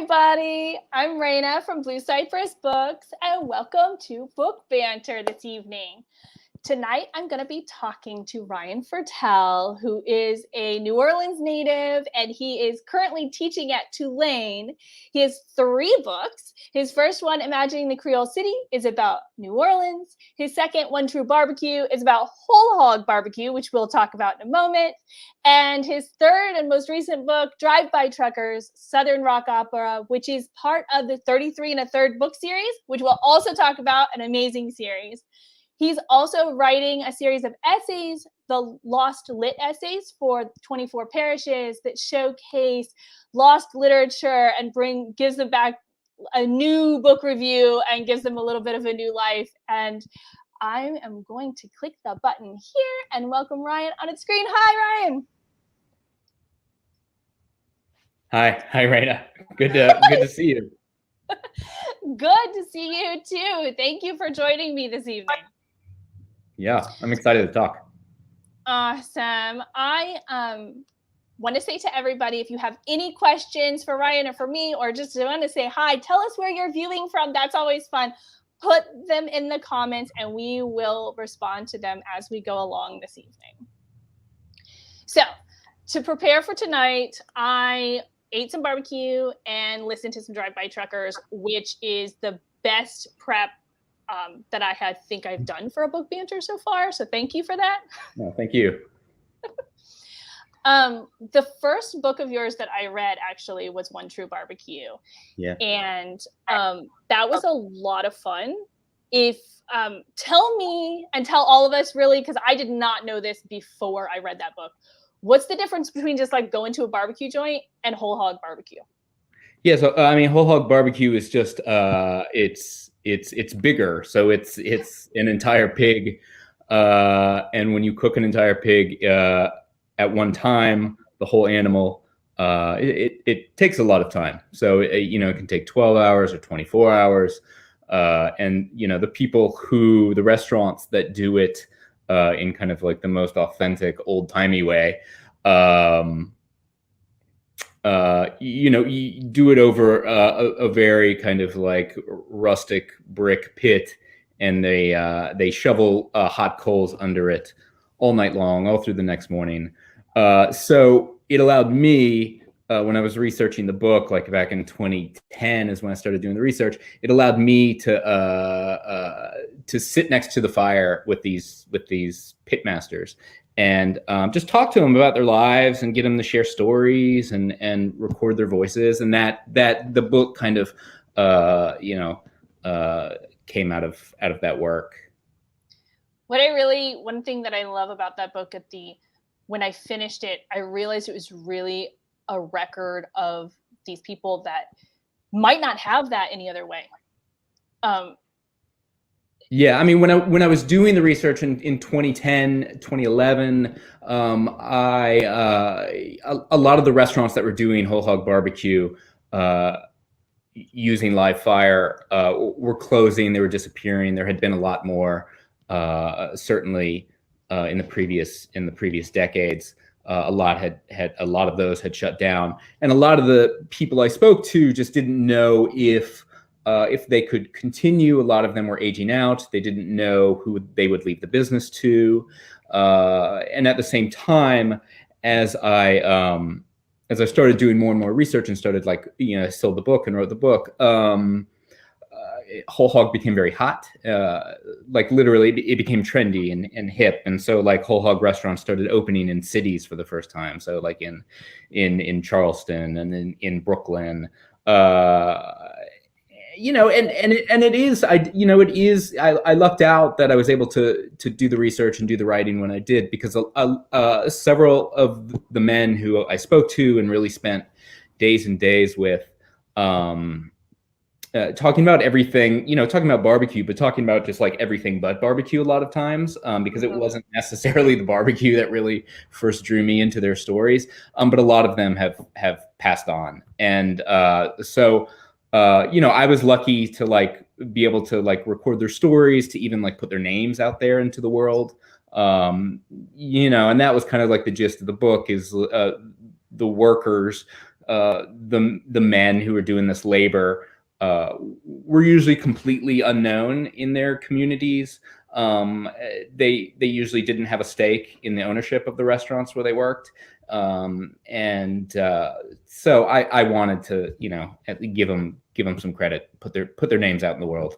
everybody. I'm Raina from Blue Cypress Books, and welcome to Book Banter this evening. Tonight, I'm going to be talking to Rien Fertel, who is a New Orleans native, and he is currently teaching at Tulane. He has 3 books. His first one, Imagining the Creole City, is about New Orleans. His second, One True Barbecue, is about whole hog barbecue, which we'll talk about in a moment. And his third and most recent book, Drive-By Truckers, Southern Rock Opera, which is part of the 33 1/3 book series, which we'll also talk about, an amazing series. He's also writing a series of essays, the Lost Lit Essays for 24 parishes that showcase lost literature and gives them back a new book review and gives them a little bit of a new life. And I am going to click the button here and welcome Rien on its screen. Hi, Rien. Hi, Raina. Good to see you. Good to see you too. Thank you for joining me this evening. Yeah, I'm excited to talk. Awesome. I want to say to everybody, if you have any questions for Rien or for me, or just want to say hi, tell us where you're viewing from. That's always fun. Put them in the comments and we will respond to them as we go along this evening. So to prepare for tonight, I ate some barbecue and listened to some Drive-By Truckers, which is the best prep that I think I've done for a book banter so far. So thank you for that. No, thank you. The first book of yours that I read actually was One True Barbecue. Yeah. And that was a lot of fun. Tell me and tell all of us really, because I did not know this before I read that book. What's the difference between just like going to a barbecue joint and whole hog barbecue? Yeah, so I mean, whole hog barbecue is just it's bigger, so it's an entire pig, and when you cook an entire pig at one time, the whole animal, it takes a lot of time. So it can take 12 hours or 24 hours, and the restaurants that do it in kind of like the most authentic old-timey way, you do it over a very kind of like rustic brick pit, and they shovel hot coals under it all night long, all through the next morning. So it allowed me, when I was researching the book, like back in 2010 is when I started doing the research, it allowed me to sit next to the fire with these pit masters and just talk to them about their lives and get them to share stories and record their voices. And that the book kind of, came out of that work. One thing that I love about that book when I finished it, I realized it was really a record of these people that might not have that any other way. Yeah, I mean, when I was doing the research in 2010, 2011, a lot of the restaurants that were doing whole hog barbecue using live fire were closing. They were disappearing. There had been a lot more, certainly in the previous decades. A lot of those had shut down, and a lot of the people I spoke to just didn't know if they could continue. A lot of them were aging out. They didn't know who they would leave the business to. And at the same time, as I started doing more and more research and started sold the book and wrote the book, whole hog became very hot. Literally, it became trendy and hip. And so whole hog restaurants started opening in cities for the first time. So like in Charleston and in Brooklyn. I lucked out that I was able to do the research and do the writing when I did, because several of the men who I spoke to and really spent days and days with, talking about everything, talking about barbecue, but talking about just like everything but barbecue a lot of times, because it wasn't necessarily the barbecue that really first drew me into their stories. But a lot of them have passed on. And so I was lucky to be able to record their stories, to even put their names out there into the world. And that was kind of the gist of the book, is the workers the men who were doing this labor were usually completely unknown in their communities. They usually didn't have a stake in the ownership of the restaurants where they worked. So I wanted to, at least give them some credit, put their names out in the world.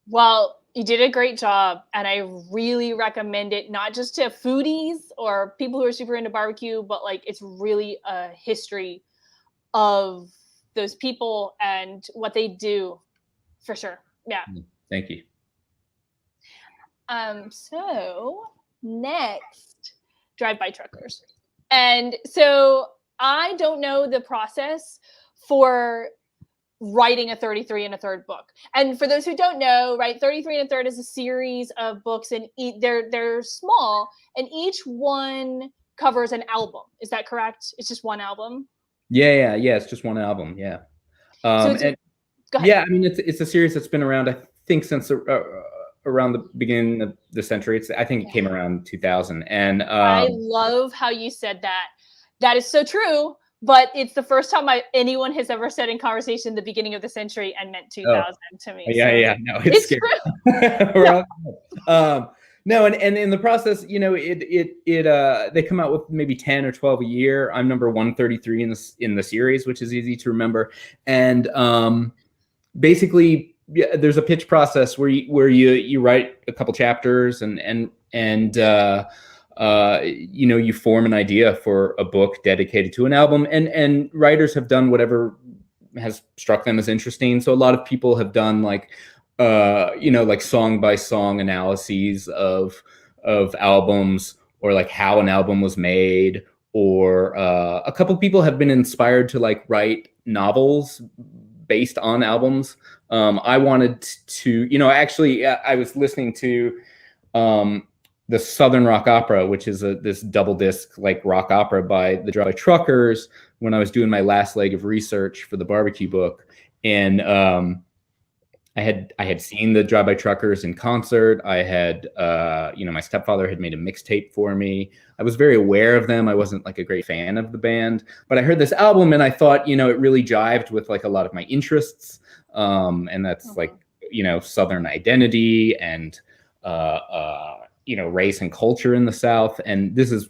Well, you did a great job, and I really recommend it, not just to foodies or people who are super into barbecue, but like it's really a history of those people and what they do, for sure. Yeah. Thank you. So next, drive-by truckers. And so I don't know the process for writing a 33 and a third book. And for those who don't know, right, 33 and a third is a series of books, and they're small, and each one covers an album. Is that correct? It's just one album? Yeah. It's just one album. Yeah. Go ahead. Yeah, I mean, it's a series that's been around, I think, since around the beginning of the century. I think it came around 2000. And I love how you said that. That is so true. But it's the first time anyone has ever said in conversation the beginning of the century and meant 2000 to me. Yeah. No, it's scary. True. No, and in the process, they come out with maybe 10 or 12 a year. I'm number 133 in the series, which is easy to remember. And basically, there's a pitch process where you write a couple chapters and you form an idea for a book dedicated to an album, and writers have done whatever has struck them as interesting. So a lot of people have done like song by song analyses of albums, or like how an album was made, or a couple people have been inspired to like write novels based on albums. I wanted to, I was listening to the Southern Rock Opera, which is this double disc like rock opera by the Drive-By Truckers, when I was doing my last leg of research for the barbecue book. And I had seen the Drive-By Truckers in concert. I had, my stepfather had made a mixtape for me. I was very aware of them. I wasn't like a great fan of the band, but I heard this album and I thought, it really jived with like a lot of my interests. And that's like, Southern identity and, race and culture in the South. And this is,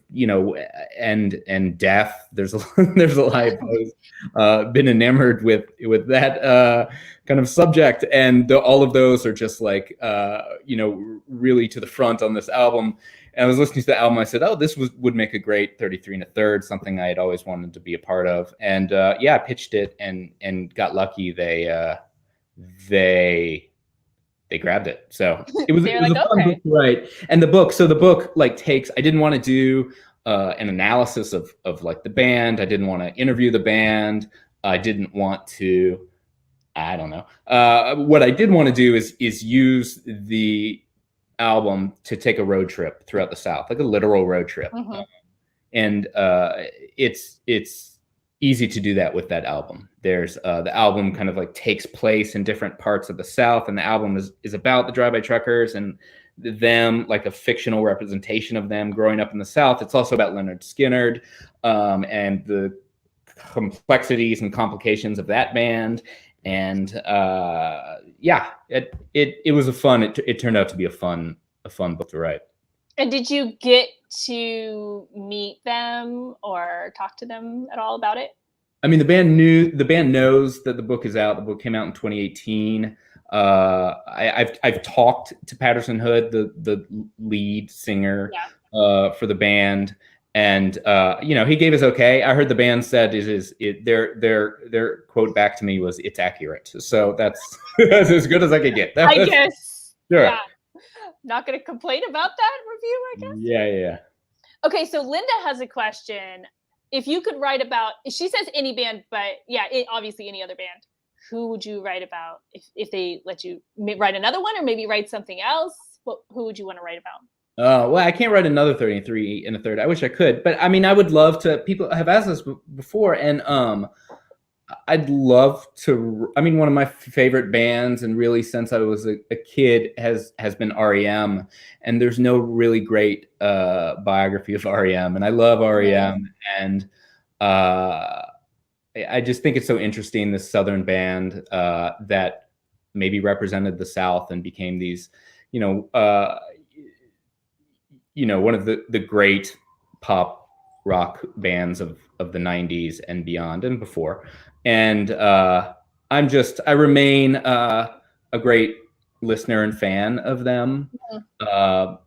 and death. There's a lot I've been enamored with that kind of subject. And all of those are just like, really to the front on this album. And I was listening to the album. I said, oh, this would make a great 33 and a third, something I had always wanted to be a part of. And I pitched it and got lucky. They grabbed it. So it was a fun book to write. And the book like takes, I didn't want to do an analysis of like the band. I didn't want to interview the band. I didn't want to, I don't know. What I did want to do is use the album to take a road trip throughout the South, like a literal road trip. Mm-hmm. And it's easy to do that with that album. There's the album kind of like takes place in different parts of the South, and the album is about the Drive-By Truckers and them, like a fictional representation of them growing up in the South. It's also about Leonard Skinner and the complexities and complications of that band. And it was it turned out to be a fun book to write. And did you get to meet them or talk to them at all about it? I mean, the band knows that the book is out. The book came out in 2018. I've talked to Patterson Hood, the lead singer for the band, and he gave us okay. I heard the band said their quote back to me was, "It's accurate." So that's as good as I could get. I guess. Sure. Yeah. Not going to complain about that review, I guess. Yeah. Okay, so Linda has a question. If you could write about, she says any band, but obviously any other band, who would you write about if they let you write another one, or maybe write something else? Who would you want to write about? Well, I can't write another 33 and a third. I wish I could, but I mean, I would love to. People have asked us before, and I'd love to. I mean, one of my favorite bands, and really since I was a kid, has been REM. And there's no really great biography of REM, and I love REM. And I just think it's so interesting, this Southern band that maybe represented the South and became these, one of the great pop rock bands of the 90s and beyond and before. And I remain a great listener and fan of them. A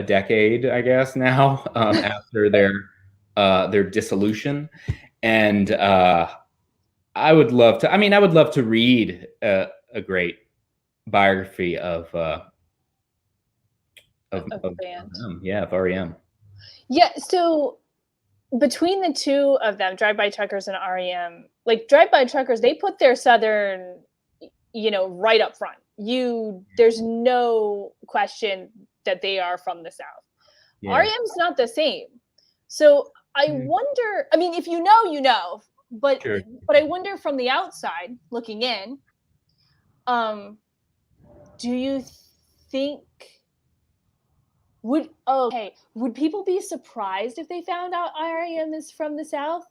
decade, I guess, now, after their dissolution. And I would love to read a great biography of the band. Of REM. Yeah, so between the two of them, Drive-By Truckers and REM, like Drive-By Truckers, they put their Southern, right up front. There's no question that they are from the South. Yeah. REM's not the same. So I wonder, I mean, if you know, but sure. But I wonder from the outside looking in, do you think would people be surprised if they found out REM is from the South?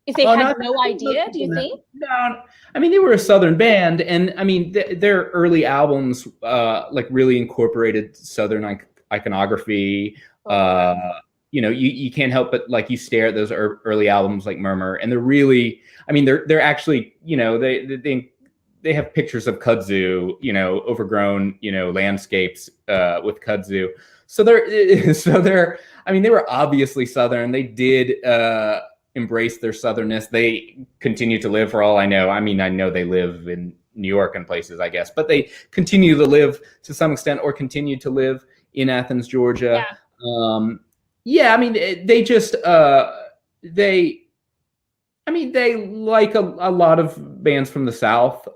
If they had no idea, do you think? No, I mean, they were a Southern band, and I mean, their early albums like really incorporated Southern iconography. You can't help but like you stare at those early albums like Murmur, and they're really, I mean, they're actually, they have pictures of kudzu, overgrown, landscapes with kudzu. So they're, I mean, they were obviously Southern. They did embrace their Southernness. They continue to live, for all I know. I mean, I know they live in New York and places, I guess, but they continue to live to some extent, or continue to live in Athens, Georgia. Yeah. I mean, they just, they like a lot of bands from the South.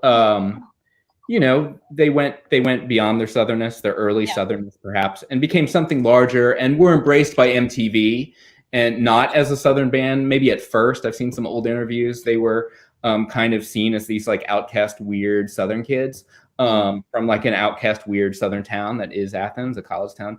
They went beyond their Southernness, their early Southernness perhaps, and became something larger, and were embraced by MTV, and not as a Southern band. Maybe at first, I've seen some old interviews, they were kind of seen as these like outcast, weird Southern kids from like an outcast, weird Southern town that is Athens, a college town.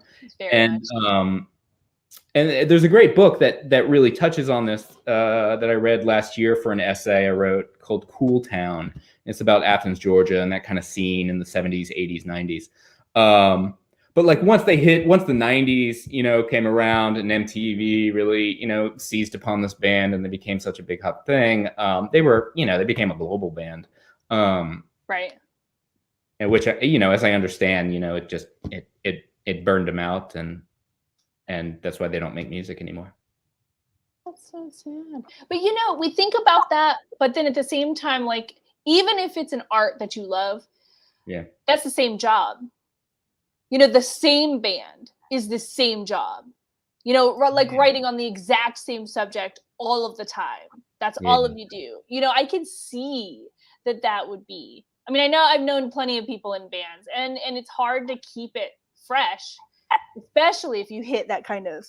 And there's a great book that really touches on this that I read last year for an essay I wrote called Cool Town. It's about Athens, Georgia, and that kind of scene in the 70s, 80s, 90s. But like once the 90s, came around, and MTV really, seized upon this band, and they became such a big hot thing. They became a global band. Right. And which, as I understand, it burned them out, and that's why they don't make music anymore. That's so sad. But we think about that, but then at the same time, like, even if it's an art that you love, that's the same job. The same band is the same job. Like writing on the exact same subject all of the time. That's all of you do. I can see that would be. I mean, I know I've known plenty of people in bands, and it's hard to keep it fresh, especially if you hit that kind of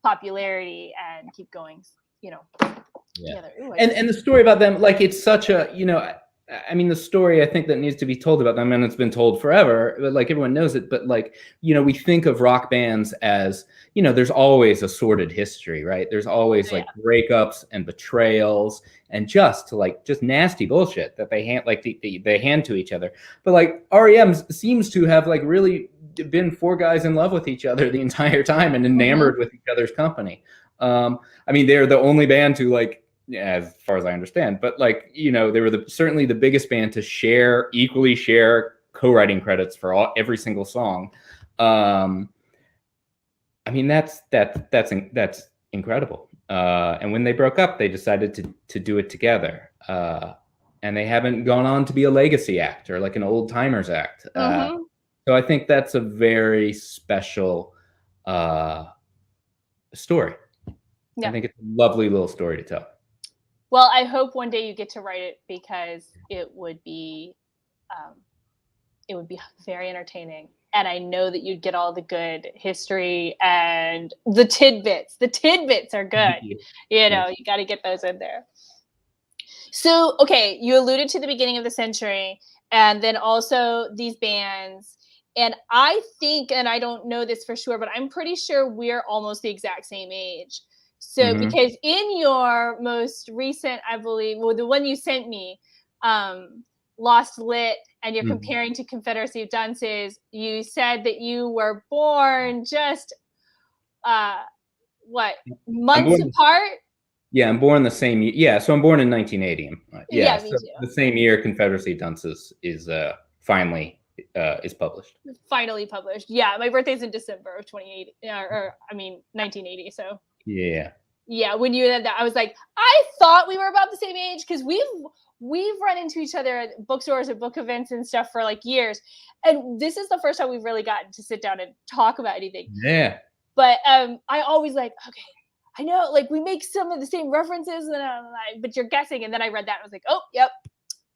popularity and keep going, together. Ooh, and the story about them, like, it's such a, I mean, the story I think that needs to be told about them, and it's been told forever, but like everyone knows it, but like, we think of rock bands as, there's always a sordid history, right? There's always like breakups and betrayals and just nasty bullshit that they hand to each other. But like REM seems to have like really been four guys in love with each other the entire time and enamored with each other's company. I mean, they're the only band to like, as far as I understand, but like, they were certainly the biggest band to equally share co-writing credits for every single song. I mean, that's incredible. And when they broke up, they decided to do it together. And they haven't gone on to be a legacy act or like an old timers act. So I think that's a very special story. Yeah. I think it's a lovely little story to tell. Well, I hope one day you get to write it, because it would be very entertaining. And I know that you'd get all the good history and the tidbits. The tidbits are good. You got to get those in there. So, okay, you alluded to the beginning of the century, and then also these bands. And I think, and I don't know this for sure, but I'm pretty sure we're almost the exact same age. So, because in your most recent, I believe, well, the one you sent me, Lost Lit, and you're comparing to Confederacy of Dunces, you said that you were born just, months apart? Yeah, I'm born the same year. Yeah, so I'm born in 1980. Yeah, So me too. the same year Confederacy of Dunces is finally is published. Finally published. Yeah, my birthday's in December of 1980. So yeah, when you said that, I was like, I thought we were about the same age, because we've run into each other at bookstores and book events and stuff for like years, and this is the first time we've really gotten to sit down and talk about anything. Yeah. But I always like, okay, I know, like, we make some of the same references, and I'm like, but you're guessing, and then I read that and I was like, oh, yep,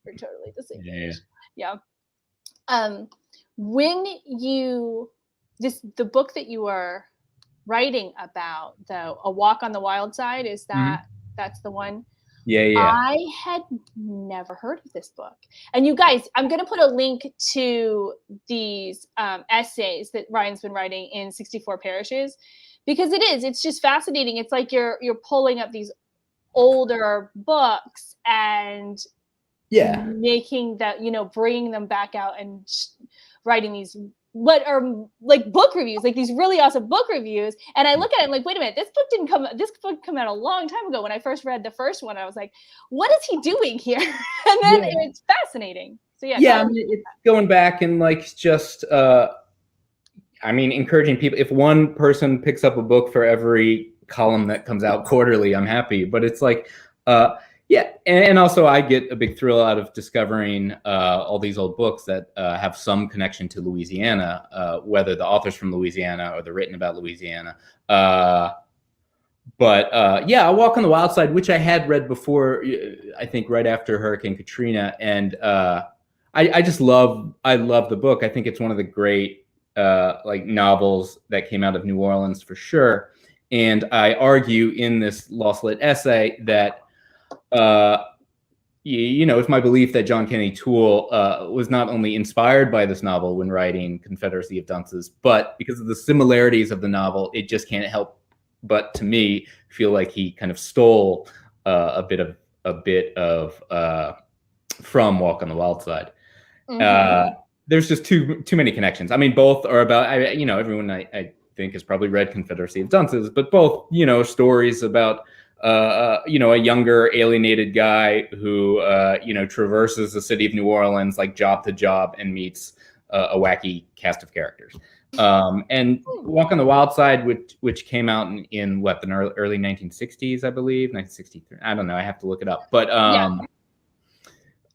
we're totally the same age. Yeah. When the book that you are writing about, though, A Walk on the Wild Side, is that's the one? Yeah. I had never heard of this book. And you guys, I'm going to put a link to these essays that Ryan's been writing in 64 Parishes, because it's just fascinating. It's like you're pulling up these older books and making that, bringing them back out and writing these what are like book reviews, like these really awesome book reviews. And I look at it, I'm like, wait a minute, this book came out a long time ago. When I first read the first one, I was like, what is he doing here? And then it's fascinating. So I mean, it's going back and like just encouraging people. If one person picks up a book for every column that comes out quarterly, I'm happy. But it's like and also I get a big thrill out of discovering all these old books that have some connection to Louisiana, whether the author's from Louisiana or they're written about Louisiana. A Walk on the Wild Side, which I had read before, I think right after Hurricane Katrina, and I love the book. I think it's one of the great novels that came out of New Orleans for sure. And I argue in this Lost Lit essay that it's my belief that John Kennedy Toole was not only inspired by this novel when writing Confederacy of Dunces, but because of the similarities of the novel, it just can't help but, to me, feel like he kind of stole a bit of from Walk on the Wild Side. There's just too many connections. I mean, both are about everyone I think has probably read Confederacy of Dunces, but both stories about a younger alienated guy who traverses the city of New Orleans like job to job and meets a wacky cast of characters. And Walk on the Wild Side, which came out in the early 1960s, I believe, 1963. I don't know. I have to look it up. But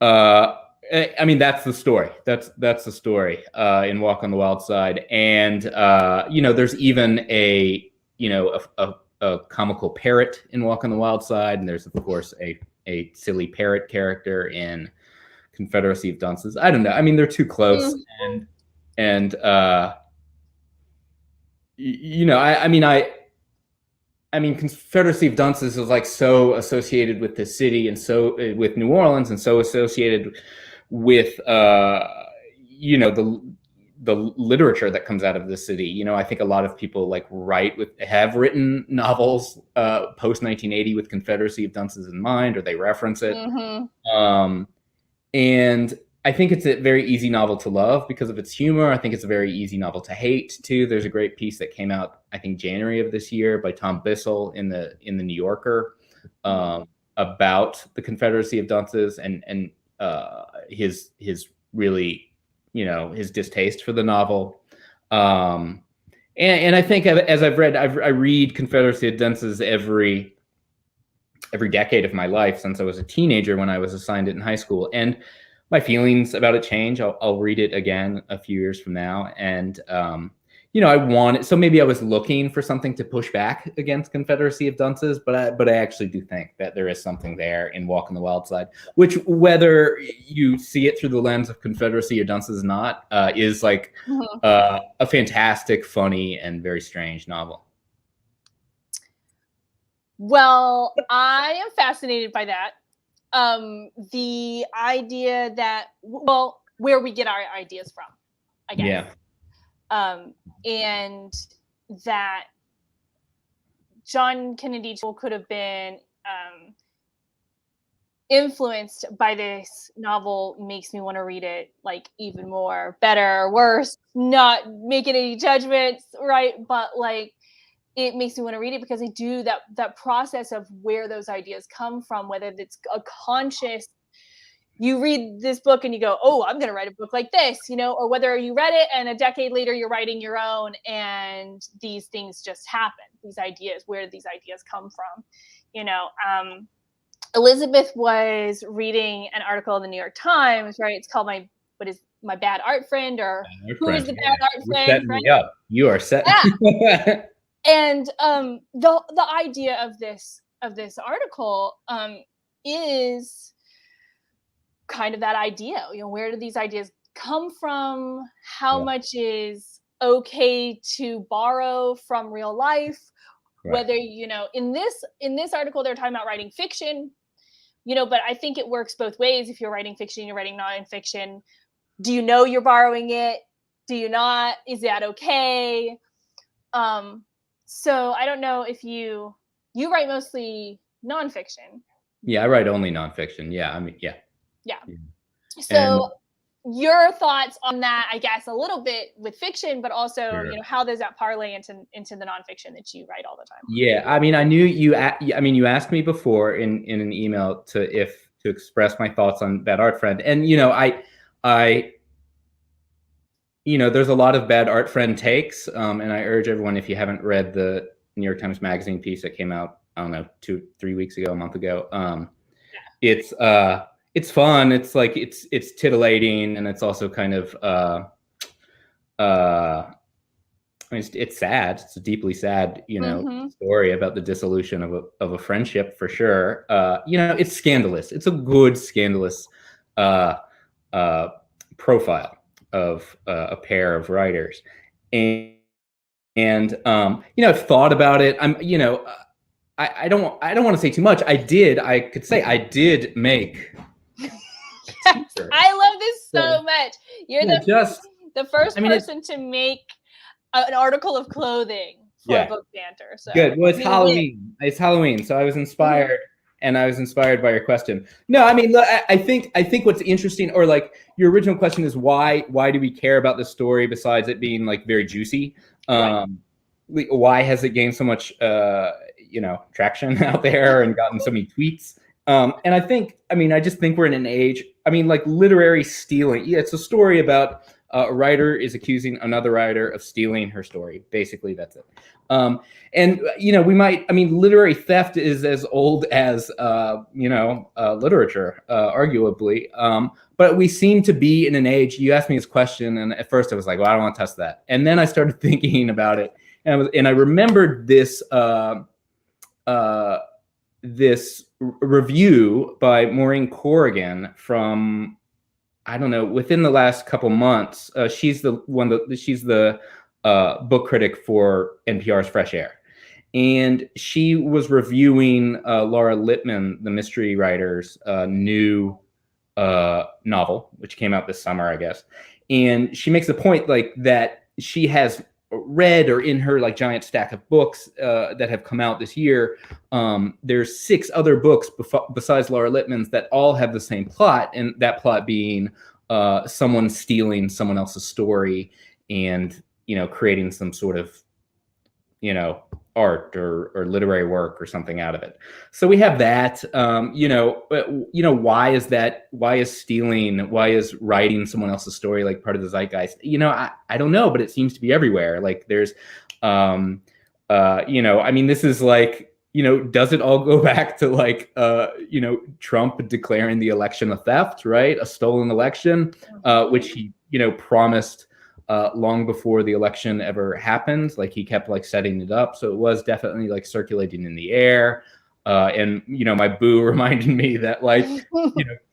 that's the story. That's the story in Walk on the Wild Side. And there's even a comical parrot in Walk on the Wild Side, and there's of course a silly parrot character in Confederacy of Dunces. I don't know. I mean, they're too close, and Confederacy of Dunces is like so associated with the city and so with New Orleans and so associated with the literature that comes out of the city. I think a lot of people have written novels post 1980 with Confederacy of Dunces in mind, or they reference it. And I think it's a very easy novel to love because of its humor. I think it's a very easy novel to hate too. There's a great piece that came out, I think, January of this year by Tom Bissell in the New Yorker about the Confederacy of Dunces and his really, his distaste for the novel. And I think as I've read, I read Confederacy of Dunces every decade of my life since I was a teenager when I was assigned it in high school. And my feelings about it change. I'll read it again a few years from now. And, I wanted, so maybe I was looking for something to push back against Confederacy of Dunces, but I actually do think that there is something there in Walk on the Wild Side, which, whether you see it through the lens of Confederacy or Dunces or not, is like a fantastic, funny, and very strange novel. Well, I am fascinated by that. The idea that, where we get our ideas from, I guess. And that John Kennedy could have been influenced by this novel makes me want to read it like even more, better, worse, not making any judgments, right? But like it makes me want to read it because I do that process of where those ideas come from, whether it's a conscious, you read this book and you go, oh, I'm going to write a book like this, or whether you read it and a decade later you're writing your own and these things just happen, these ideas, where did these ideas come from? Elizabeth was reading an article in the New York Times, right? It's called My Bad Art Friend, or Who is the Bad Art Friend? You're setting me up. You are set. Yeah. And the idea of this article is kind of that idea. Where do these ideas come from? How much is okay to borrow from real life? Right. Whether in this article they're talking about writing fiction, but I think it works both ways. If you're writing fiction, you're writing nonfiction. Do you know you're borrowing it? Do you not? Is that okay? So I don't know if you write mostly nonfiction. Yeah, I write only nonfiction. Yeah, I mean, yeah. So your thoughts on that, I guess, a little bit with fiction, but also, Sure. How does that parlay into the nonfiction that you write all the time? Yeah, I mean, I knew you. I mean, you asked me before in an email to express my thoughts on Bad Art Friend, and I there's a lot of Bad Art Friend takes, and I urge everyone, if you haven't read the New York Times Magazine piece that came out, I don't know, 2-3 weeks ago, a month ago, it's fun. It's like it's titillating, and it's also kind of I mean, it's sad. It's a deeply sad, story about the dissolution of a friendship, for sure. It's scandalous. It's a good scandalous profile of a pair of writers, and I've thought about it. I don't want to say too much. I could say I did make. I love this so much. You're the first person to make an article of clothing for Book Banter. So good. Well, it's Halloween. It's Halloween, so I was inspired, and I was inspired by your question. No, I mean, look, I think what's interesting, or like your original question, is why do we care about this story besides it being like very juicy? Why has it gained so much traction out there and gotten so many tweets? And I just think we're in an age, like literary stealing. Yeah, it's a story about a writer is accusing another writer of stealing her story. Basically, that's it. And literary theft is as old as, literature, arguably. But we seem to be in an age, you asked me this question, and at first I was like, well, I don't want to test that. And then I started thinking about it, and I remembered this, this review by Maureen Corrigan from, I don't know, within the last couple months. She's the book critic for NPR's Fresh Air, and she was reviewing Laura Lippman, the mystery writer's new novel, which came out this summer, I guess. And she makes the point like that she has read, or in her like giant stack of books that have come out this year, there's 6 other books besides Laura Lippman's that all have the same plot, and that plot being someone stealing someone else's story and creating some sort of art or literary work or something out of it. So we have that. Why is that? Why is stealing? Why is writing someone else's story like part of the zeitgeist? I don't know, but it seems to be everywhere. Like there's, this is like, does it all go back to like, Trump declaring the election a theft, right? A stolen election, which he, promised long before the election ever happened. Like he kept like setting it up. So it was definitely like circulating in the air. And my boo reminded me that like,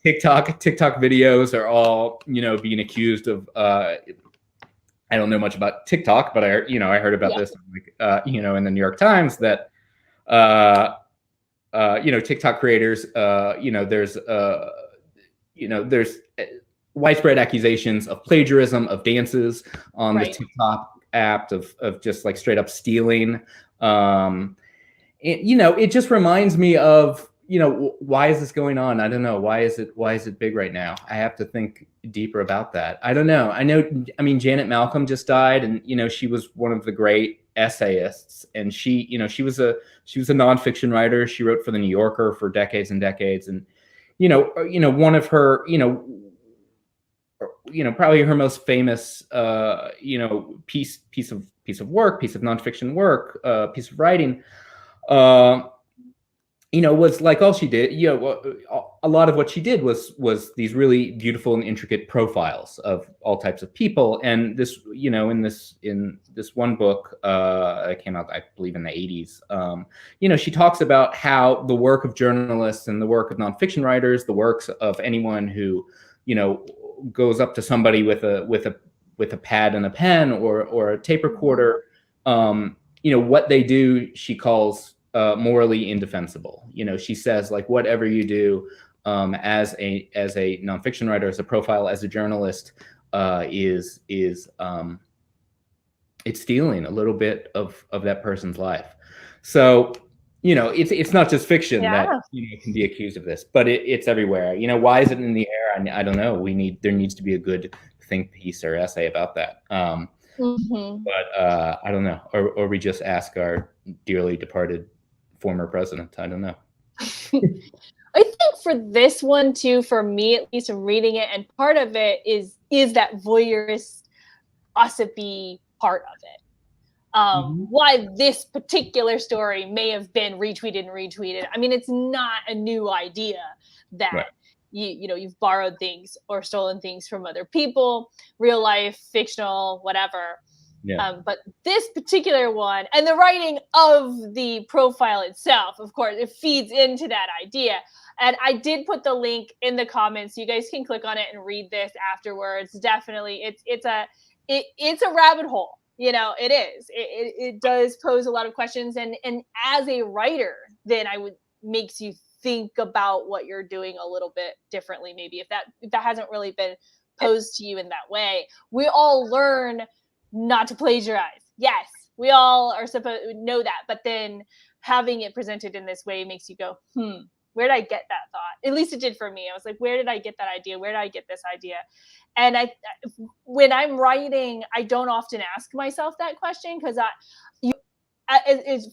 TikTok videos are all, being accused of, I don't know much about TikTok, but I heard about this, in the New York Times that, TikTok creators, there's widespread accusations of plagiarism of dances on the TikTok app, of just like straight up stealing. it just reminds me of, why is this going on? I don't know. Why is it big right now? I have to think deeper about that. I don't know. I mean, Janet Malcolm just died, and, she was one of the great essayists, and she was a nonfiction writer. She wrote for the New Yorker for decades and decades. And, one of her, probably her most famous, piece of work, piece of nonfiction work, piece of writing, was like all she did. A lot of what she did was these really beautiful and intricate profiles of all types of people. And this, in this one book, that came out, I believe, in the 80s, she talks about how the work of journalists and the work of nonfiction writers, the works of anyone who, goes up to somebody with a pad and a pen or a tape recorder, what they do, she calls morally indefensible. She says, like, whatever you do as a nonfiction writer, as a profile, as a journalist, is it's stealing a little bit of that person's life. So, it's not just fiction that can be accused of this, but it's everywhere. Why is it in the air? I don't know. There needs to be a good think piece or essay about that. But I don't know. Or we just ask our dearly departed former president. I don't know. I think for this one too, for me at least, I'm reading it, and part of it is that voyeurist gossipy part of it. Why this particular story may have been retweeted and retweeted. I mean, it's not a new idea that right. You've borrowed things or stolen things from other people, real life, fictional, whatever. Yeah. But this particular one, and the writing of the profile itself, of course, it feeds into that idea. And I did put the link in the comments, so you guys can click on it and read this afterwards. Definitely, it's a rabbit hole. It is. It does pose a lot of questions, and as a writer, then makes you think about what you're doing a little bit differently. Maybe if that hasn't really been posed to you in that way, we all learn not to plagiarize. Yes, we all are supposed to know that, but then having it presented in this way makes you go, where did I get that thought? At least it did for me. I was like, where did I get that idea? Where did I get this idea? And when I'm writing, I don't often ask myself that question, because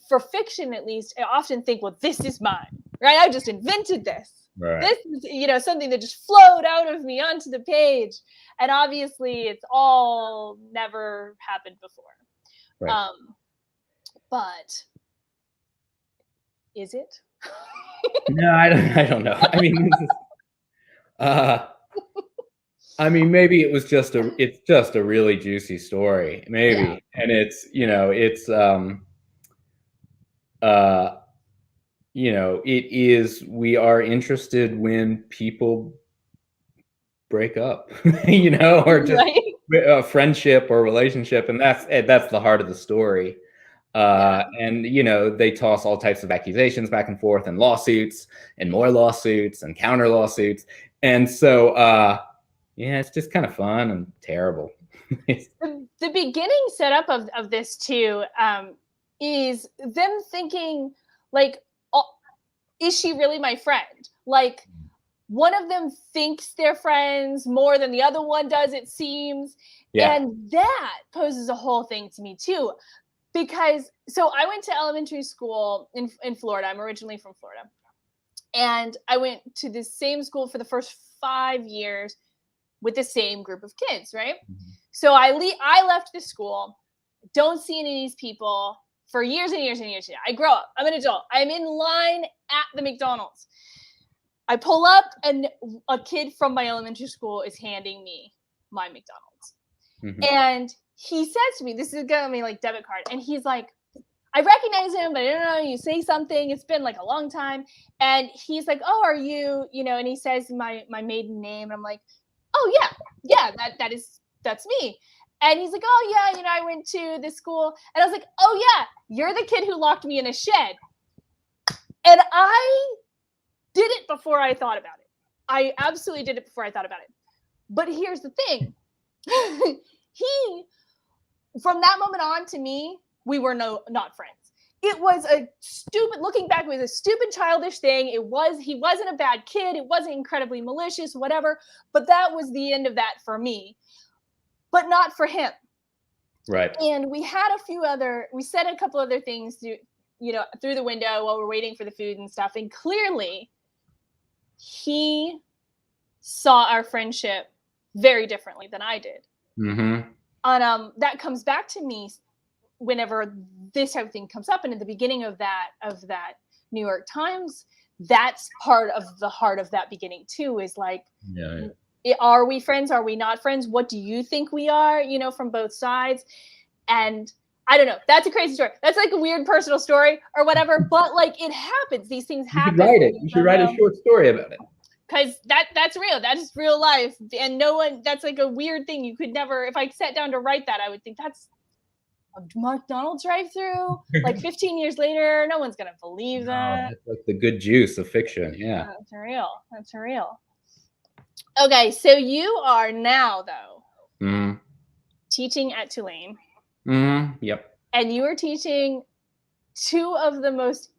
for fiction, at least, I often think, well, this is mine, right? I just invented this. Right. This is, something that just flowed out of me onto the page. And obviously it's all never happened before. Right. But is it? No, I don't know. I mean, maybe it's just a really juicy story, maybe. Yeah. And it's, it is, we are interested when people break up, or just right. A friendship or relationship. And that's the heart of the story. And, they toss all types of accusations back and forth, and lawsuits and more lawsuits and counter lawsuits. And so, it's just kind of fun and terrible. The beginning setup of this too, is them thinking, like, is she really my friend? Like, one of them thinks they're friends more than the other one does, it seems. Yeah. And that poses a whole thing to me too. Because, so I went to elementary school in Florida. I'm originally from Florida. And I went to the same school for the first 5 years with the same group of kids, right? Mm-hmm. So I left the school, don't see any of these people for years and years and years. I grow up, I'm an adult. I'm in line at the McDonald's. I pull up, and a kid from my elementary school is handing me my McDonald's. Mm-hmm. And he says to me, this is gonna be like debit card. And he's like, I recognize him, but I don't know, you say something. It's been like a long time. And he's like, oh, are you, and he says my maiden name. And I'm like, oh yeah, that's me. And he's like, oh yeah, I went to this school. And I was like, oh yeah, you're the kid who locked me in a shed. And I did it before I thought about it. I absolutely did it before I thought about it. But here's the thing. From that moment on, to me, we were not friends. it was a stupid, looking back, it was a stupid, childish thing. He wasn't a bad kid. It wasn't incredibly malicious, whatever. But that was the end of that for me, but not for him. Right. And we said a couple other things through the window while we're waiting for the food and stuff. And clearly he saw our friendship very differently than I did. Mm-hmm. And that comes back to me whenever this type of thing comes up. And in the beginning of that New York Times, that's part of the heart of that beginning too, is like, are we friends? Are we not friends? What do you think we are, from both sides? And I don't know. That's a crazy story. That's like a weird personal story or whatever, but like it happens. These things happen. You should write it. You should write a short story about it. Because that's real. That's real life. And that's like a weird thing. You could never, if I sat down to write that, I would think that's a McDonald's drive-through. Like 15 years later, no one's going to believe that. That's like the good juice of fiction. Yeah. That's real. Okay. So you are now, though, teaching at Tulane. Yep. And you are teaching two of the most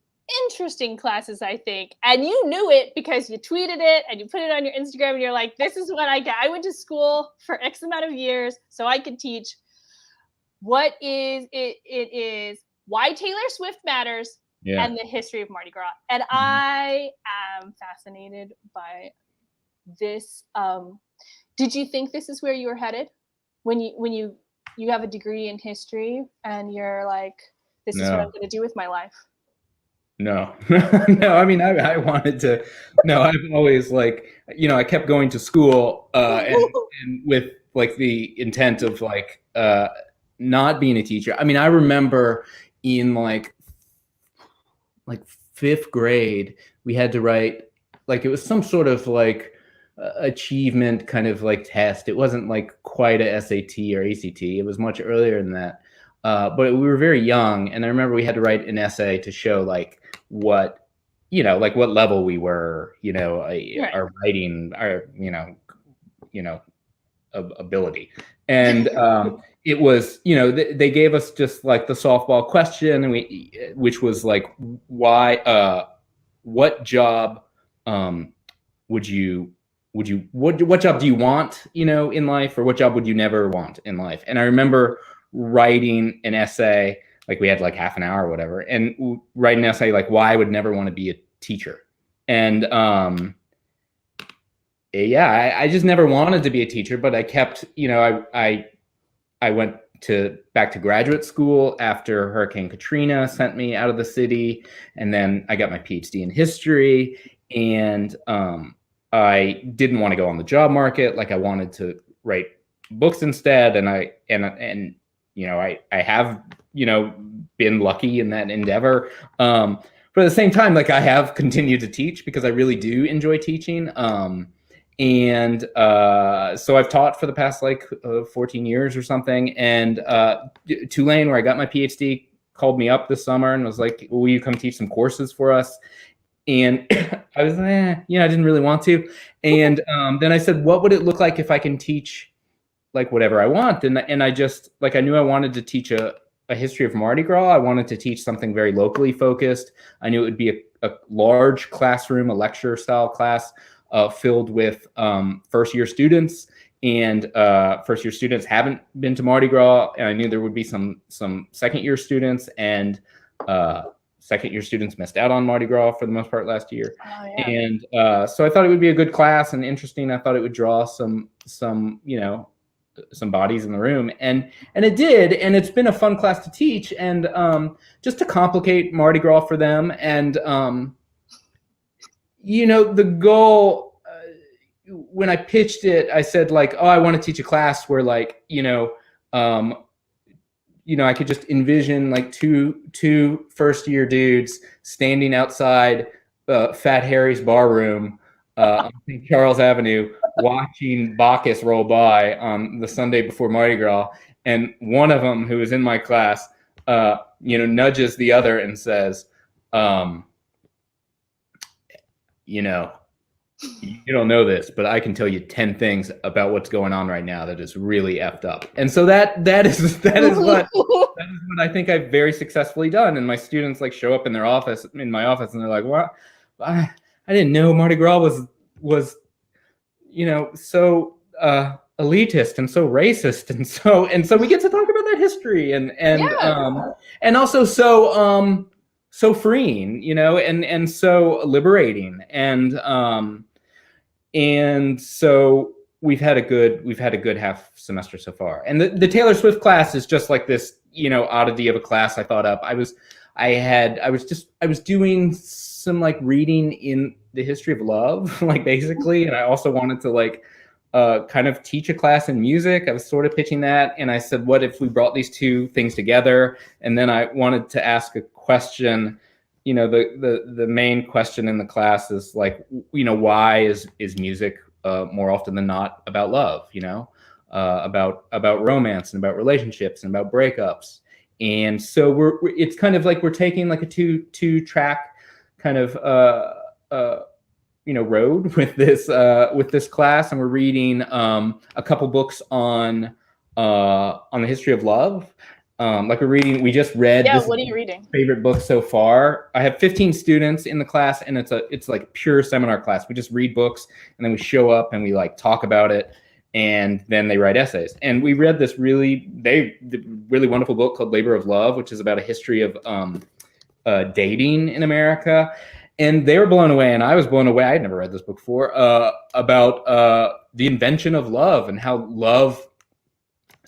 interesting classes, I think. And you knew it because you tweeted it and you put it on your Instagram and you're like, this is what I get. I went to school for X amount of years so I could teach. What is it? It is Why Taylor Swift Matters and the History of Mardi Gras. And I am fascinated by this. Did you think this is where you were headed when you have a degree in history and you're like, this is what I'm going to do with my life? No, no. I mean, I wanted to. No, I've always like, I kept going to school and with like the intent of like not being a teacher. I mean, I remember in like fifth grade, we had to write like it was some sort of like achievement kind of like test. It wasn't like quite a SAT or ACT. It was much earlier than that. But we were very young, and I remember we had to write an essay to show like what what level we were, our writing, our ability, and it was they gave us just like the softball question, and which was like what job what job do you want in life, or what job would you never want in life? And I remember writing an essay, like we had like half an hour or whatever, and write an essay like why I would never want to be a teacher. And I just never wanted to be a teacher, but I kept, I went back to graduate school after Hurricane Katrina sent me out of the city, and then I got my PhD in history, and I didn't want to go on the job market. Like I wanted to write books instead, and I have been lucky in that endeavor. But at the same time, like I have continued to teach because I really do enjoy teaching. And so I've taught for the past 14 years or something. And Tulane, where I got my PhD, called me up this summer and was like, will you come teach some courses for us? And I was I didn't really want to. And then I said, what would it look like if I can teach like whatever I want? And I just I knew I wanted to teach a history of Mardi Gras. I wanted to teach something very locally focused. I knew it would be a large classroom, a lecture style class filled with first year students, and first year students haven't been to Mardi Gras. And I knew there would be some second year students, and second year students missed out on Mardi Gras for the most part last year. Oh, yeah. And so I thought it would be a good class and interesting. I thought it would draw some bodies in the room, and it did, and it's been a fun class to teach, and just to complicate Mardi Gras for them. And the goal when I pitched it, I said I want to teach a class where I could just envision two first year dudes standing outside Fat Harry's bar room on St. Charles Avenue, watching Bacchus roll by on the Sunday before Mardi Gras, and one of them, who was in my class, nudges the other and says, you don't know this, but I can tell you 10 things about what's going on right now that is really effed up. And so that is what I think I've very successfully done. And my students like show up in my office, and they're like, "What? I didn't know Mardi Gras was so elitist and so racist, and so we get to talk about that history and also so freeing, and so liberating, and so we've had a good half semester so far. And the Taylor Swift class is just like this, oddity of a class I thought up. I was doing some like reading in the history of love, like basically, and I also wanted to like kind of teach a class in music. I was sort of pitching that, and I said, what if we brought these two things together? And then I wanted to ask a question. The main question in the class is like, why is music more often than not about love? About romance and about relationships and about breakups. And so it's kind of like we're taking like a two track kind of road with this class, and we're reading a couple books on the history of love. We just read. Yeah, what are you reading? Favorite book so far. I have 15 students in the class, and it's like pure seminar class. We just read books, and then we show up and we like talk about it, and then they write essays. And we read this really wonderful book called Labor of Love, which is about a history of dating in America. And they were blown away, and I was blown away. I had never read this book before, about the invention of love and how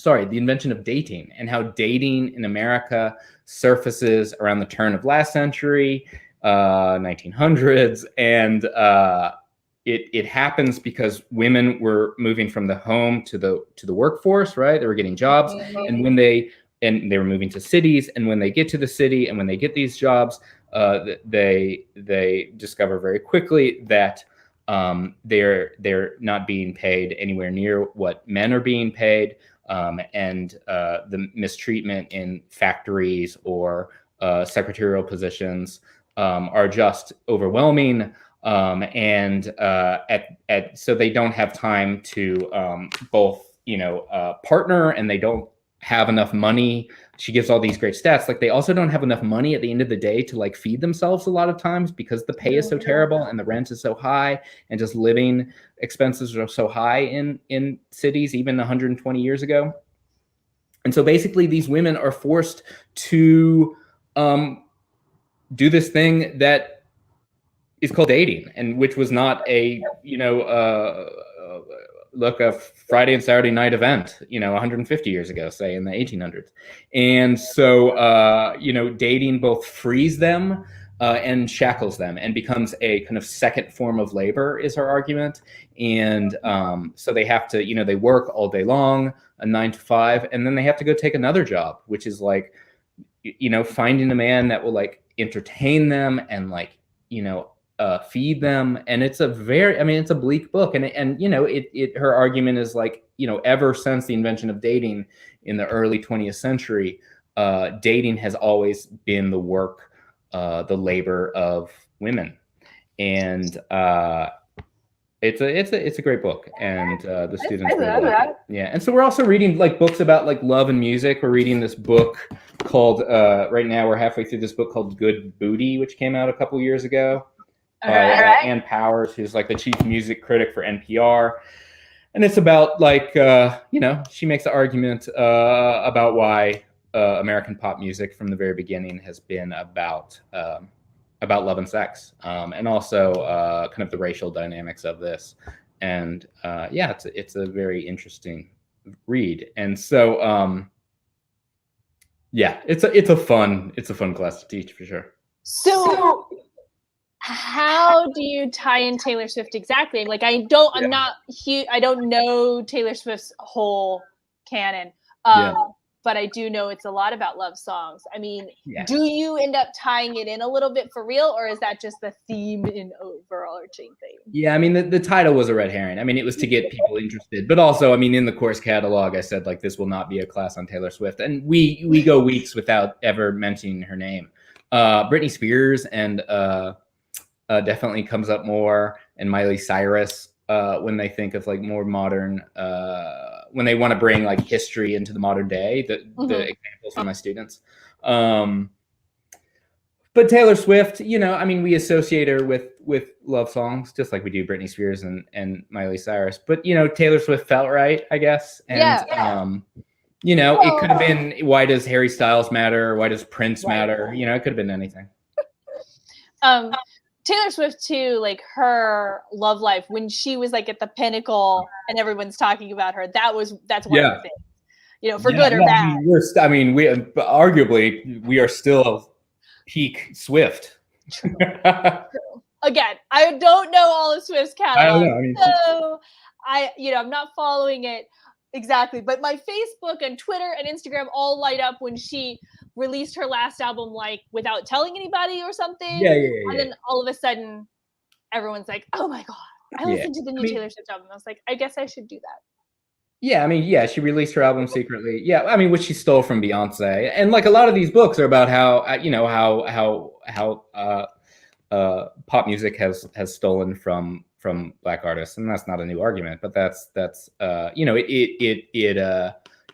the invention of dating, and how dating in America surfaces around the turn of last century, 1900s. And it happens because women were moving from the home to the workforce, right? They were getting jobs. And they were moving to cities. And when they get to the city and when they get these jobs, they discover very quickly that they're not being paid anywhere near what men are being paid. And the mistreatment in factories or secretarial positions are just overwhelming. So they don't have time to both, partner, and they don't have enough money. She gives all these great stats. Like, they also don't have enough money at the end of the day to like feed themselves a lot of times, because the pay is so terrible and the rent is so high, and just living expenses are so high in cities, even 120 years ago. And so basically these women are forced to do this thing that is called dating, and which was not a Friday and Saturday night event, 150 years ago, say in the 1800s. And so, dating both frees them and shackles them, and becomes a kind of second form of labor, is her argument. And so they have to, they work all day long, a 9 to 5, and then they have to go take another job, which is like, finding a man that will like entertain them and like, feed them. And it's it's a bleak book. And her argument is like, ever since the invention of dating in the early 20th century, dating has always been the work, the labor of women. And it's a great book, and the students really like it. Yeah. And so we're also reading like books about like love and music. We're reading this book called right now we're halfway through this book called Good Booty, which came out a couple years ago. Ann Powers, who's like the chief music critic for NPR. And it's about like, she makes the argument about why American pop music from the very beginning has been about love and sex, and also kind of the racial dynamics of this. And it's a very interesting read. And so, it's a fun class to teach for sure. So how do you tie in Taylor Swift exactly? Like, I don't know Taylor Swift's whole canon, but I do know it's a lot about love songs. I mean, do you end up tying it in a little bit for real, or is that just the theme and overarching thing? Yeah, I mean, the title was a red herring. I mean, it was to get people interested, but also, I mean, in the course catalog, I said like, this will not be a class on Taylor Swift, and we go weeks without ever mentioning her name. Britney Spears and definitely comes up more. and Miley Cyrus when they think of like more modern, when they want to bring like history into the modern day, the examples from my students. But Taylor Swift, I mean, we associate her with love songs, just like we do Britney Spears and Miley Cyrus. But, Taylor Swift felt right, I guess. And, it could have been, why does Harry Styles matter? Why does Prince matter? It could have been anything. Taylor Swift too, like her love life when she was like at the pinnacle and everyone's talking about her. That's one of the things, for good or bad. We arguably we are still peak Swift. True. Again, I don't know all of Swift's catalog, so I'm not following it exactly. But my Facebook and Twitter and Instagram all light up when she released her last album, like without telling anybody or something. Yeah. And then all of a sudden, everyone's like, "Oh my god, I listened to the new Taylor Swift album." I was like, "I guess I should do that." Yeah, she released her album secretly. Yeah, which she stole from Beyonce. And like a lot of these books are about how pop music has stolen from Black artists, and that's not a new argument. But that's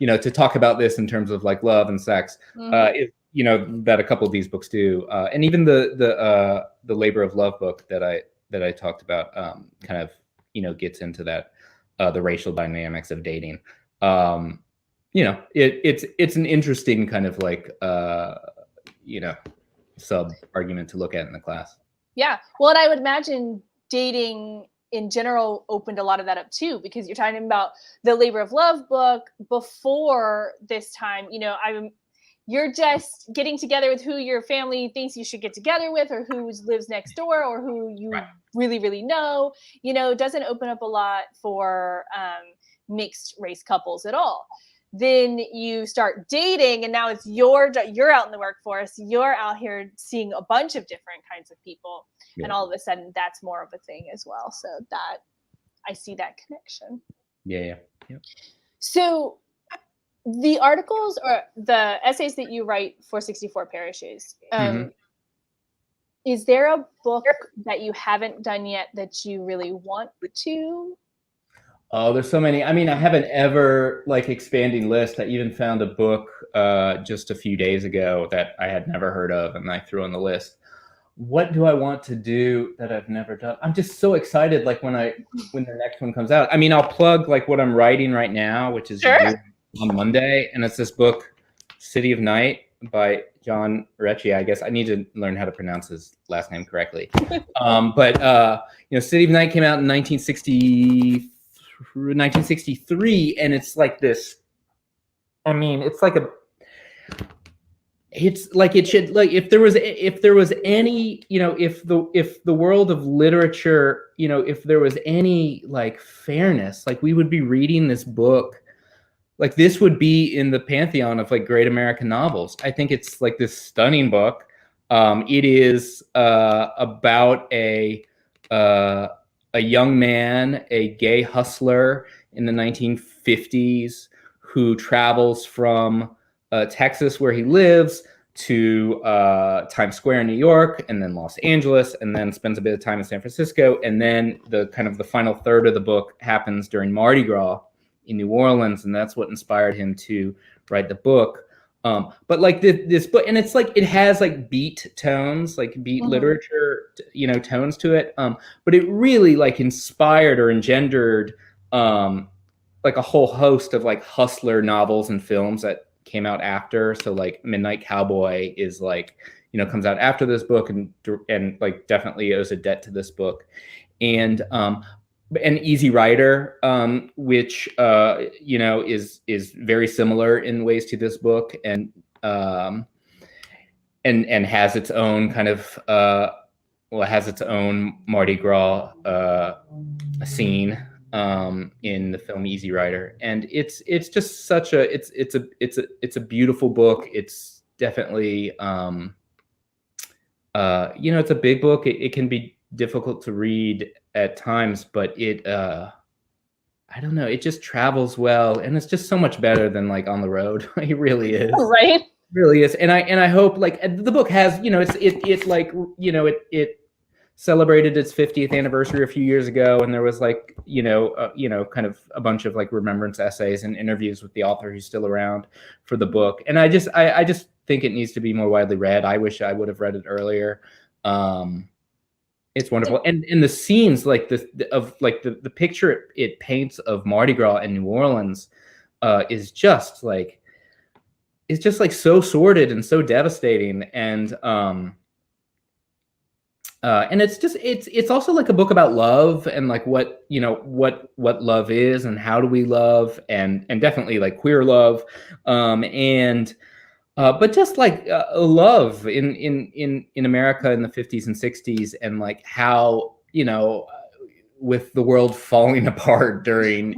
to talk about this in terms of like love and sex, that a couple of these books do, and even the Labor of Love book that I talked about kind of gets into that. The racial dynamics of dating. It's an interesting kind of like, sub argument to look at in the class. Yeah. Well, and I would imagine dating in general opened a lot of that up too, because you're talking about the Labor of Love book before this time, you're just getting together with who your family thinks you should get together with, or who lives next door, or who you really, really know, doesn't open up a lot for mixed race couples at all. Then you start dating, and now it's you're out in the workforce, you're out here seeing a bunch of different kinds of people, and all of a sudden that's more of a thing as well. So that I see that connection. Yeah. So the articles or the essays that you write for 64 Parishes, is there a book that you haven't done yet that you really want to? Oh, there's so many. I have an ever expanding list. I even found a book just a few days ago that I had never heard of, and I threw on the list. What do I want to do that I've never done? I'm just so excited. Like when the next one comes out. I'll plug what I'm writing right now, which is on Monday, and it's this book, City of Night by John Recchi. I guess I need to learn how to pronounce his last name correctly. But City of Night came out in 1963, and it's like this. It's like it should, like if there was any, if the world of literature, if there was any fairness, we would be reading this book. This would be in the pantheon of great American novels. I think it's this stunning book. It is about a young man, a gay hustler in the 1950s who travels from Texas, where he lives, to Times Square in New York, and then Los Angeles, and then spends a bit of time in San Francisco. And then the final third of the book happens during Mardi Gras in New Orleans, and that's what inspired him to write the book. But this book, and it's it has beat tones, beat literature, tones to it. But it really inspired or engendered a whole host of hustler novels and films that came out after. So Midnight Cowboy is comes out after this book, and definitely owes a debt to this book. And Easy Rider, which is very similar in ways to this book, and has its own kind of has its own Mardi Gras scene in the film Easy Rider. And it's just such a it's a beautiful book. It's definitely it's a big book. It can be difficult to read at times, but it I don't know, it just travels well, and it's just so much better than On the Road. It really is. Right. It really is. And I hope the book has, it celebrated its 50th anniversary a few years ago, and there was like kind of a bunch of like remembrance essays and interviews with the author who's still around for the book. And I just think it needs to be more widely read. I wish I would have read it earlier. It's wonderful, and the scenes like the picture it paints of Mardi Gras in New Orleans is just like so sordid and so devastating, and it's also like a book about love and like what love is and how do we love, and definitely like queer love, but just like love in America in the 50s and 60s, and like how with the world falling apart during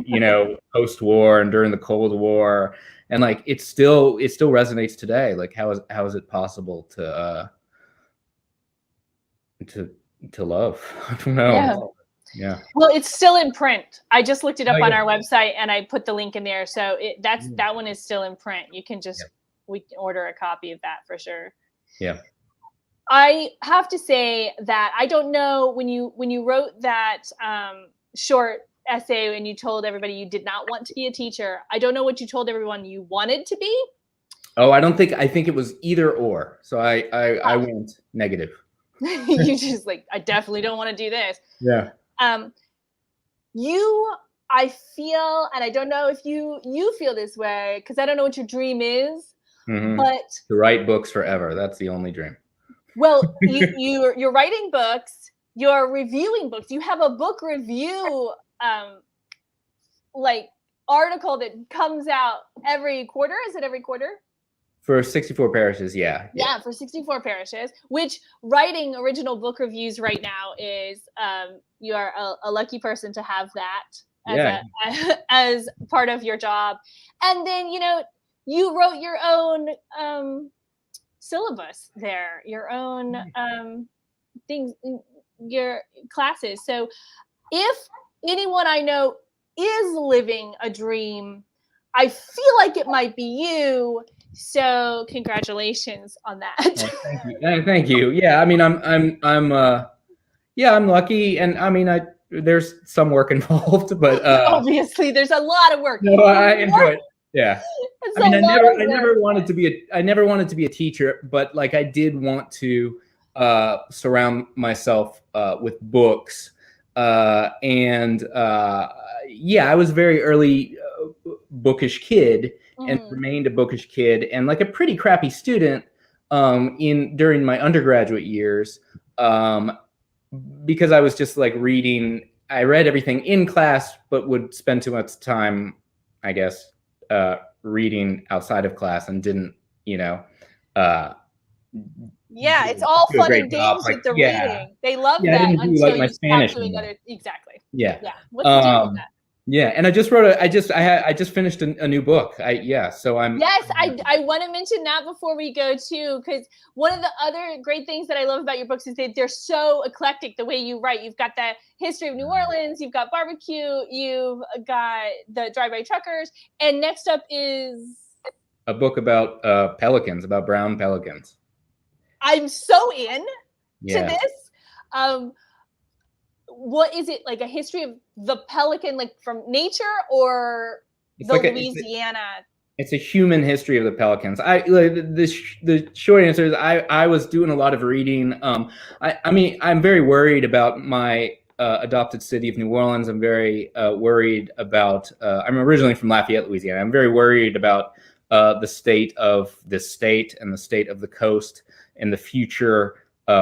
post-war and during the Cold War, and like it still resonates today. Like how is it possible to love? I don't know. Yeah. Well, it's still in print. I just looked it up on our website and I put the link in there. So that one is still in print. You can just we can order a copy of that for sure. Yeah. I have to say that I don't know when you wrote that short essay and you told everybody you did not want to be a teacher. I don't know what you told everyone you wanted to be. Oh, I think it was either or. So I went negative. You just like, I definitely don't want to do this. Yeah. I feel, and I don't know if you feel this way, because I don't know what your dream is, but to write books forever. That's the only dream. Well, you're writing books, you're reviewing books. You have a book review like article that comes out every quarter. Is it every quarter? For 64 parishes, yeah. Yeah, for 64 parishes, which writing original book reviews right now is you are a lucky person to have that as part of your job. And then, you wrote your own syllabus there, your own things, your classes. So if anyone I know is living a dream, I feel like it might be you. So congratulations on that. Thank you. Yeah, I mean, I'm lucky, and I mean, there's some work involved, but obviously there's a lot of work. No, I enjoy it. Yeah. I mean, I never wanted to be a teacher, but like I did want to surround myself with books, and I was a very early bookish kid. And remained a bookish kid and like a pretty crappy student during my undergraduate years, because I was just like reading. I read everything in class, but would spend too much time, I guess, reading outside of class, and didn't, it's all fun and games with the reading. They love that until like my Spanish. Exactly. Yeah. What's the deal with that? Yeah, and I just finished a new book. So I'm. Yes, I want to mention that before we go too, because one of the other great things that I love about your books is that they're so eclectic the way you write. You've got the history of New Orleans, you've got barbecue, you've got the drive-by truckers, and next up is a book about pelicans, about brown pelicans. I'm so in to this. What is it, like a history of the pelican, like from nature, or Louisiana? It's a human history of the pelicans. The short answer is I was doing a lot of reading. I mean, I'm very worried about my adopted city of New Orleans. I'm very worried about. I'm originally from Lafayette, Louisiana. I'm very worried about the state of this state and the state of the coast in the future,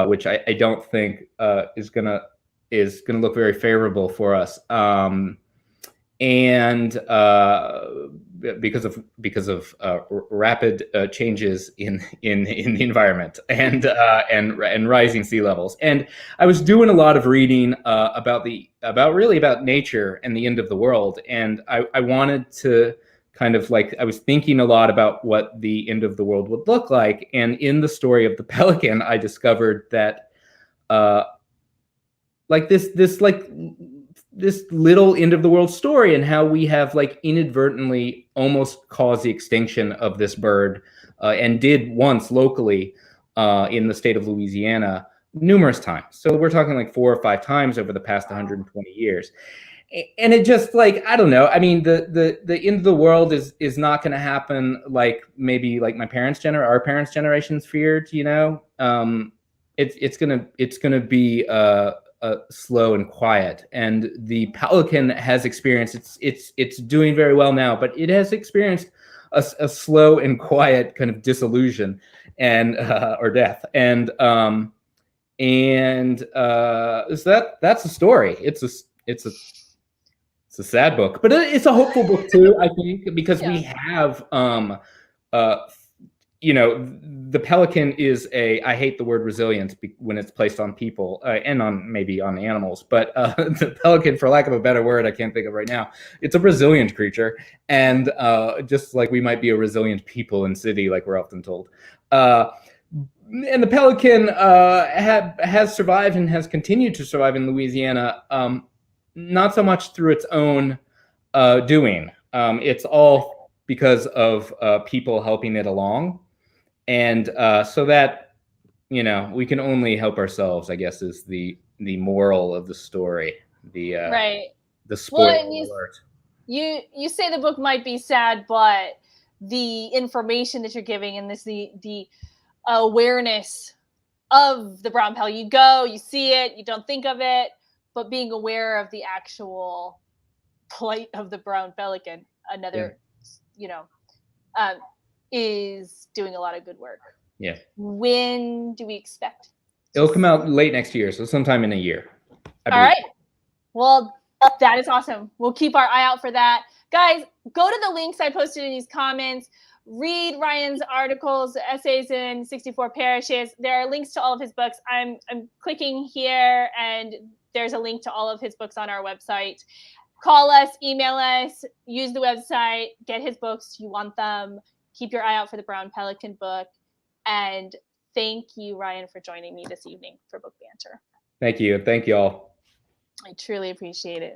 which I don't think is gonna look very favorable for us, and because of rapid changes in the environment and rising sea levels. And I was doing a lot of reading about nature and the end of the world, and I wanted to kind of like, I was thinking a lot about what the end of the world would look like. And in the story of the pelican, I discovered that like this little end of the world story, and how we have like inadvertently almost caused the extinction of this bird, and did once locally in the state of Louisiana, numerous times. So we're talking like 4 or 5 times over the past 120 years. And it just like, I don't know. I mean, the end of the world is not going to happen like maybe like our parents' generations feared. It's gonna be slow and quiet. And the Pelican has experienced it's doing very well now, but it has experienced a slow and quiet kind of dissolution and or death. So that's the story. It's a sad book, but it's a hopeful book too, I think, because Yeah. we have, uh, the Pelican is I hate the word resilient when it's placed on people and on maybe on animals, but the Pelican, for lack of a better word, I can't think of right now, it's a resilient creature. And just like we might be a resilient people in city, like we're often told. And the Pelican has survived and has continued to survive in Louisiana, not so much through its own doing. It's all because of people helping it along. And so that, we can only help ourselves, I guess, is the moral of the story. Right. The spoiler Well, alert. you say the book might be sad, but the information that you're giving and the awareness of the brown pelican, you go, you see it, you don't think of it, but being aware of the actual plight of the brown pelican, another, um, is doing a lot of good work. Yeah. When do we expect? It'll come out late next year, so sometime in a year. All right. Well, that is awesome. We'll keep our eye out for that. Guys, go to the links I posted in these comments. Read Ryan's articles, essays in 64 parishes. There are links to all of his books. I'm clicking here, and there's a link to all of his books on our website. Call us, email us, use the website, get his books. You want them. Keep your eye out for the Brown Pelican book. And thank you, Ryan, for joining me this evening for Book Banter. Thank you. Thank you all. I truly appreciate it.